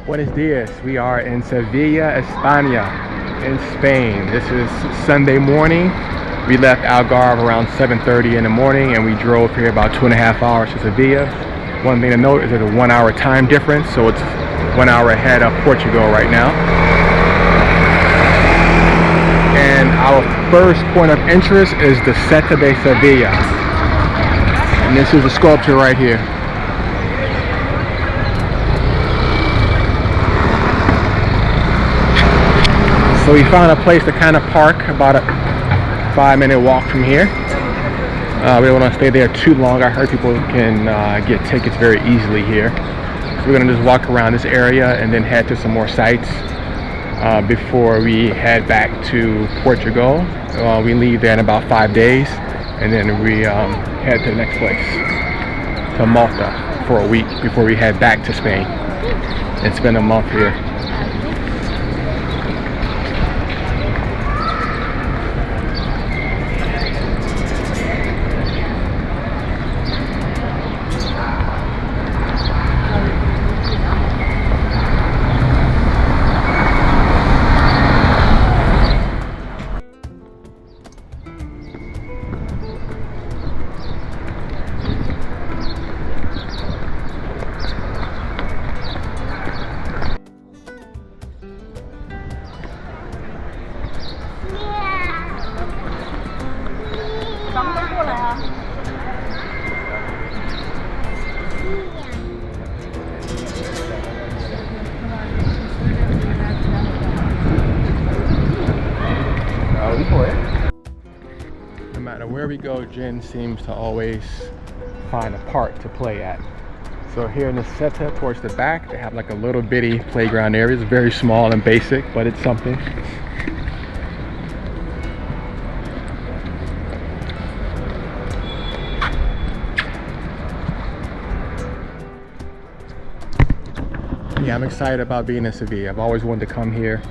Buenos dias. We are in Sevilla, Espana, in Spain. This is Sunday morning. We left Algarve around 7:30 in the morning and we drove here about 2.5 hours to Sevilla. One thing to note is there's a 1 hour time difference, so it's 1 hour ahead of Portugal right now. And our first point of interest is the Setas de Sevilla. And this is a sculpture right here. So we found a place to kind of park about a 5-minute walk from here. We don't want to stay there too long. I heard people can get tickets very easily here. So we're going to just walk around this area and then head to some more sites before we head back to Portugal. We leave there in about 5 days and then we head to the next place, to Malta, for a week before we head back to Spain and spend a month here. No matter where we go, Jen seems to always find a part to play at. So here in the Setas towards the back, they have like a little bitty playground area. It's very small and basic, but it's something. Yeah, I'm excited about being in Sevilla. I've always wanted to come here.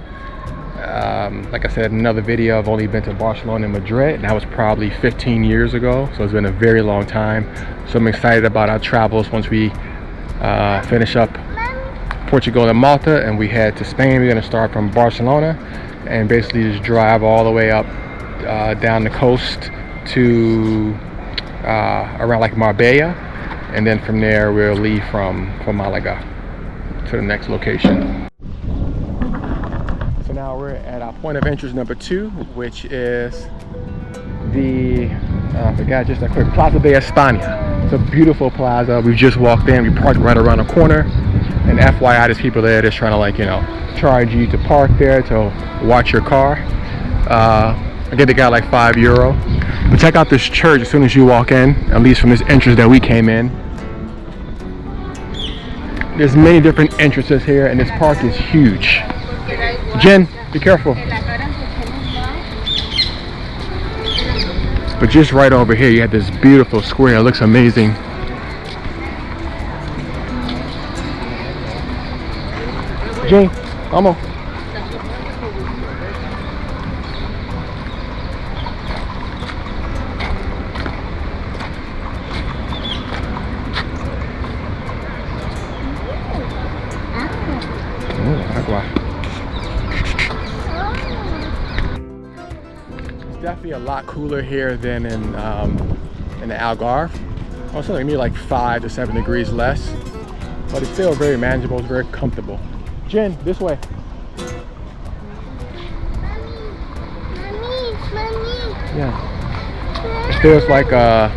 Like I said in another video, I've only been to Barcelona and Madrid, and that was probably 15 years ago, so it's been a very long time. So I'm excited about our travels once we finish up Portugal and Malta and we head to Spain. We're going to start from Barcelona and basically just drive all the way up down the coast to around like Marbella, and then from there we'll leave from Malaga to the next location. So now we're at our point of interest number 2, which is the I forgot just a quick Plaza de Espana. It's a beautiful plaza. We just walked in. We parked right around the corner, and FYI, there's people there that's trying to, like, you know, charge you to park there, to watch your car. I get they got like €5. But check out this church as soon as you walk in, at least from this entrance that we came in. There's many different entrances here, and this park is huge. Jen, be careful. But just right over here, you have this beautiful square. It looks amazing. Jen, vamos. Definitely a lot cooler here than in the Algarve. Also maybe like 5 to 7 degrees less, but it's still very manageable. It's very comfortable. Jen, this way. Yeah. It feels like a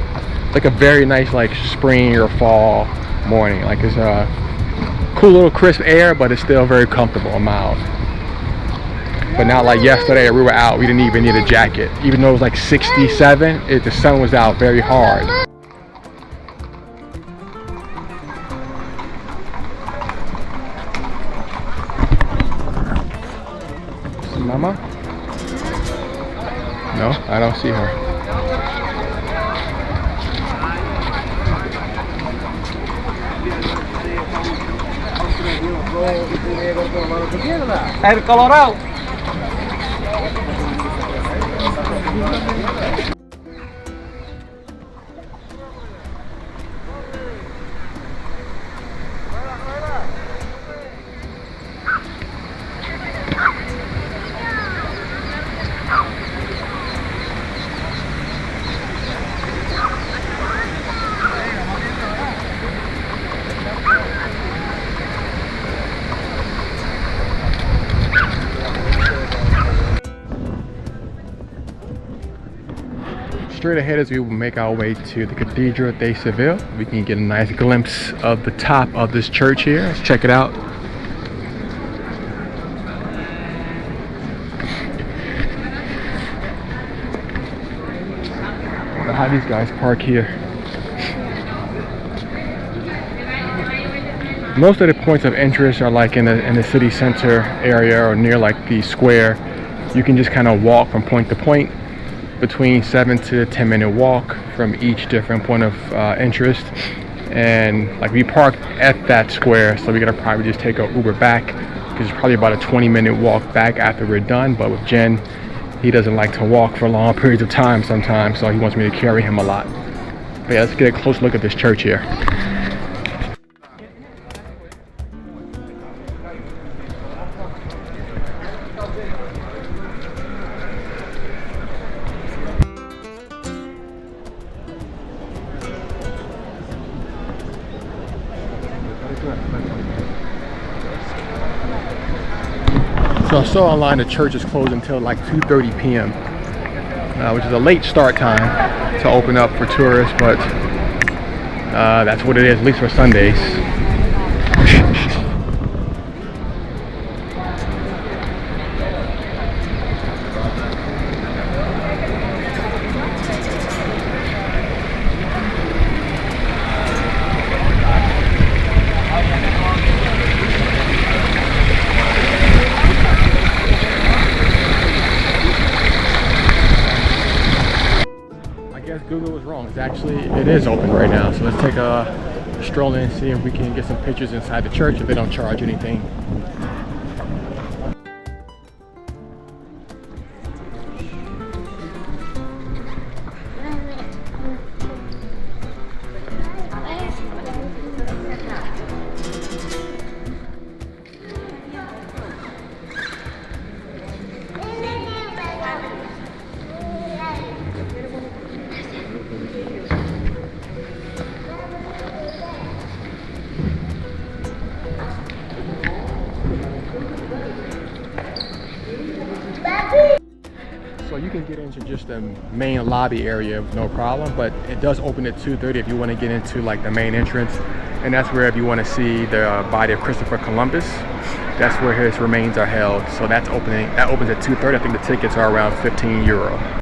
very nice like spring or fall morning. Like it's a cool little crisp air, but it's still very comfortable and mild. But not like yesterday, we were out, we didn't even need a jacket. Even though it was like 67, the sun was out very hard. Mama? No, I don't see her. El Colorado. straight ahead as we make our way to the Cathedral de Seville. We can get a nice glimpse of the top of this church here. Let's check it out. I wonder how these guys park here. Most of the points of interest are like in the city center area or near like the square. You can just kind of walk from point to point, between 7 to 10 minute walk from each different point of interest. And like we parked at that square, so we gotta probably just take an Uber back because it's probably about a 20-minute walk back after we're done. But with Jen, he doesn't like to walk for long periods of time sometimes, so he wants me to carry him a lot. But yeah, let's get a close look at this church here. So I saw online the church is closed until like 2:30 p.m. Which is a late start time to open up for tourists, but that's what it is, at least for Sundays. Google was wrong. It is open right now. So let's take a stroll in and see if we can get some pictures inside the church if they don't charge anything. So you can get into just the main lobby area with no problem, but it does open at 2:30 if you want to get into like the main entrance, and that's where if you want to see the body of Christopher Columbus, that's where his remains are held. So that opens at 2:30. I think the tickets are around €15.